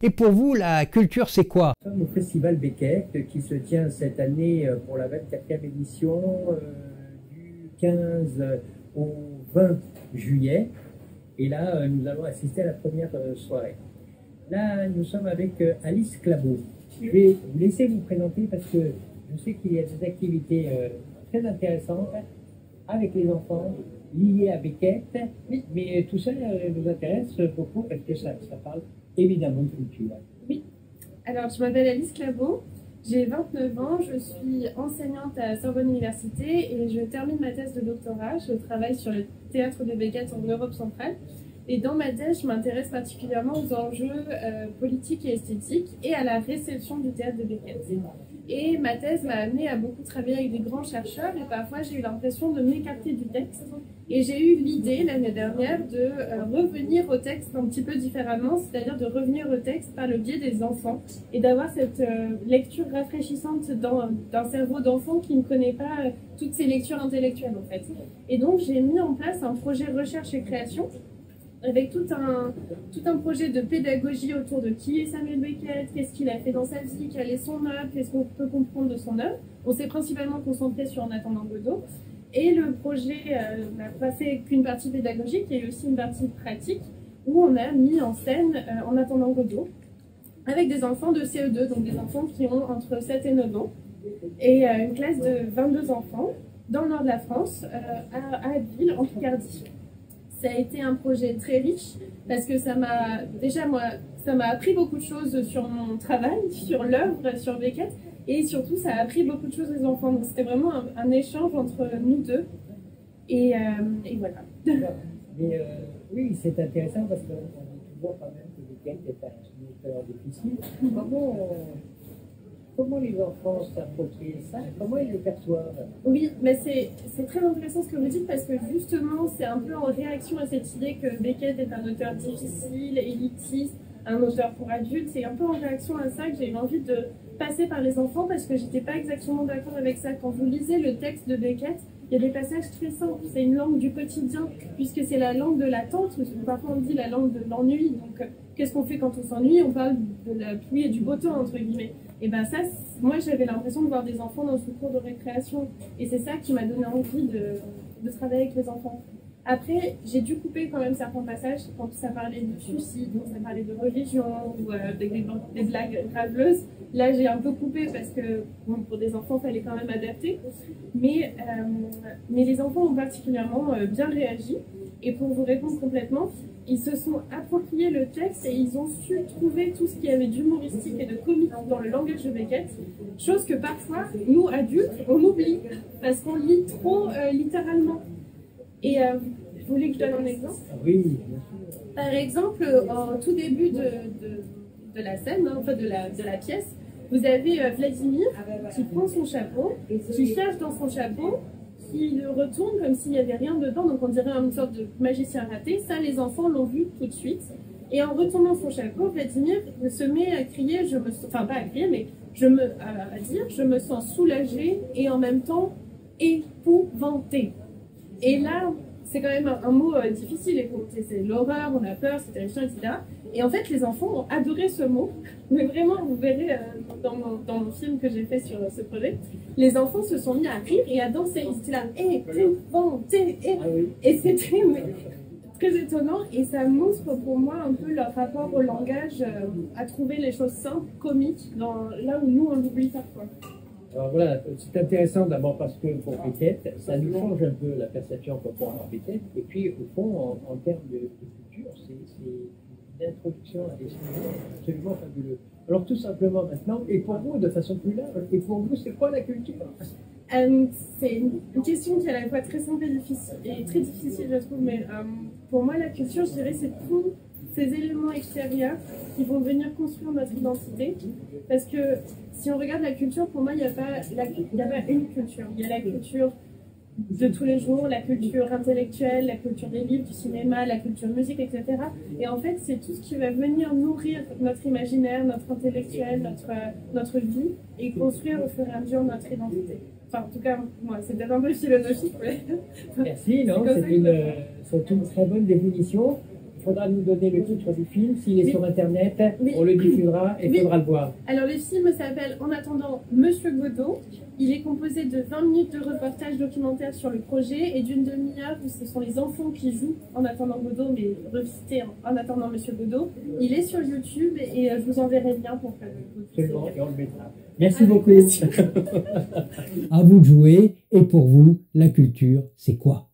Et pour vous, la culture, c'est quoi? Nous sommes au Festival Beckett qui se tient cette année pour la 24e édition du 15 au 20 juillet. Et là, nous allons assister à la première soirée. Là, nous sommes avec Alice Clabot. Je vais vous laisser vous présenter parce que je sais qu'il y a des activités très intéressantes avec les enfants liées à Beckett. Oui. Mais tout ça nous intéresse beaucoup parce que ça parle évidemment de culture. Oui. Alors, je m'appelle Alice Clabot, j'ai 29 ans, je suis enseignante à Sorbonne Université et je termine ma thèse de doctorat. Je travaille sur le théâtre de Beckett en Europe centrale. Et dans ma thèse, je m'intéresse particulièrement aux enjeux politiques et esthétiques et à la réception du théâtre de Beckett. Et ma thèse m'a amenée à beaucoup travailler avec des grands chercheurs et parfois j'ai eu l'impression de m'écarter du texte. Et j'ai eu l'idée l'année dernière de revenir au texte un petit peu différemment, c'est-à-dire de revenir au texte par le biais des enfants et d'avoir cette lecture rafraîchissante d'un cerveau d'enfant qui ne connaît pas toutes ces lectures intellectuelles en fait. Et donc j'ai mis en place un projet recherche et création avec tout un projet de pédagogie autour de qui est Samuel Beckett, qu'est-ce qu'il a fait dans sa vie, quelle est son œuvre, qu'est-ce qu'on peut comprendre de son œuvre. On s'est principalement concentré sur En attendant Godot. Et le projet n'a pas fait qu'une partie pédagogique, il y a eu aussi une partie pratique où on a mis en scène En attendant Godot avec des enfants de CE2, donc des enfants qui ont entre 7 et 9 ans, et une classe de 22 enfants dans le nord de la France, à Abbeville, en Picardie. Ça a été un projet très riche parce que ça m'a appris beaucoup de choses sur mon travail, sur l'œuvre, sur Beckett, et surtout ça a appris beaucoup de choses aux enfants. Donc c'était vraiment un échange entre nous deux. Et voilà. Mais oui, c'est intéressant parce qu'on dit toujours quand même que Beckett est un auteur difficile. Comment les enfants s'approprient ça? Comment ils le perçoivent? Oui, mais c'est très intéressant ce que vous dites parce que justement, c'est un peu en réaction à cette idée que Beckett est un auteur difficile, élitiste, un auteur pour adultes. C'est un peu en réaction à ça que j'ai eu envie de passer par les enfants parce que j'étais pas exactement d'accord avec ça. Quand vous lisez le texte de Beckett, il y a des passages très simples. C'est une langue du quotidien puisque c'est la langue de l'attente. Parfois on dit la langue de l'ennui. Donc qu'est-ce qu'on fait quand on s'ennuie? On parle de la pluie et du beau temps entre guillemets. Et ben ça, moi j'avais l'impression de voir des enfants dans ce cours de récréation. Et c'est ça qui m'a donné envie de travailler avec les enfants. Après, j'ai dû couper quand même certains passages quand ça parlait de suicide, quand ça parlait de religion ou des blagues graveleuses. Là, j'ai un peu coupé parce que bon, pour des enfants, il fallait quand même adapter. Mais les enfants ont particulièrement bien réagi. Et pour vous répondre complètement, ils se sont appropriés le texte et ils ont su trouver tout ce qu'il y avait d'humoristique et de comique dans le langage de Beckett, chose que parfois, nous adultes, on oublie parce qu'on lit trop littéralement. Et vous voulez que je donne un exemple? Oui, bien sûr. Par exemple, au tout début de la scène, hein, enfin de la pièce, vous avez Vladimir qui prend son chapeau, qui cherche dans son chapeau, qui le retourne comme s'il n'y avait rien dedans, donc on dirait une sorte de magicien raté. Ça, les enfants l'ont vu tout de suite. Et en retournant son chapeau, Vladimir se met à crier, enfin pas à crier, mais à dire, je me sens soulagé et en même temps épouvanté. Et là, c'est quand même un mot difficile, c'est l'horreur, on a peur, c'est terrifiant, etc. Et en fait, les enfants ont adoré ce mot. Mais vraiment, vous verrez dans mon film que j'ai fait sur ce projet, les enfants se sont mis à rire et à danser. Ils étaient là, épouvanté, et c'était très étonnant. Et ça montre pour moi un peu leur rapport au langage, à trouver les choses simples, comiques, là où nous, on l'oublie parfois. Alors voilà, c'est intéressant d'abord parce que pour Beckett, ça nous change un peu la perception qu'on peut avoir Beckett. Et puis au fond, en termes de culture, c'est une introduction à des sujets absolument fabuleux. Alors tout simplement maintenant, et pour vous de façon plus large, et pour vous c'est quoi la culture? C'est une question qui est à la fois très simple et très difficile je trouve, mais pour moi la culture, je dirais, c'est tous ces éléments extérieurs qui vont venir construire notre identité. Parce que si on regarde la culture, pour moi, il n'y a pas une culture. Il y a la culture de tous les jours, la culture intellectuelle, la culture des livres, du cinéma, la culture musique, etc. Et en fait, c'est tout ce qui va venir nourrir notre imaginaire, notre intellectuel, notre vie, et construire au fur et à mesure notre identité. Enfin, en tout cas, moi, c'est peut-être un peu philosophique, mais... Merci, non, c'est une très bonne définition. Il faudra nous donner le titre du film. S'il est Oui. sur Internet, Oui. on le diffusera et il Oui. faudra le voir. Alors le film s'appelle En attendant Monsieur Godot. Il est composé de 20 minutes de reportage documentaire sur le projet et d'une demi-heure où ce sont les enfants qui jouent En attendant Godot, mais revisité En attendant Monsieur Godot. Il est sur YouTube et je vous enverrai le lien pour que vous puissiez. Absolument, et on le mettra. Merci Avec beaucoup. plaisir. À vous de jouer. Et pour vous, la culture, c'est quoi?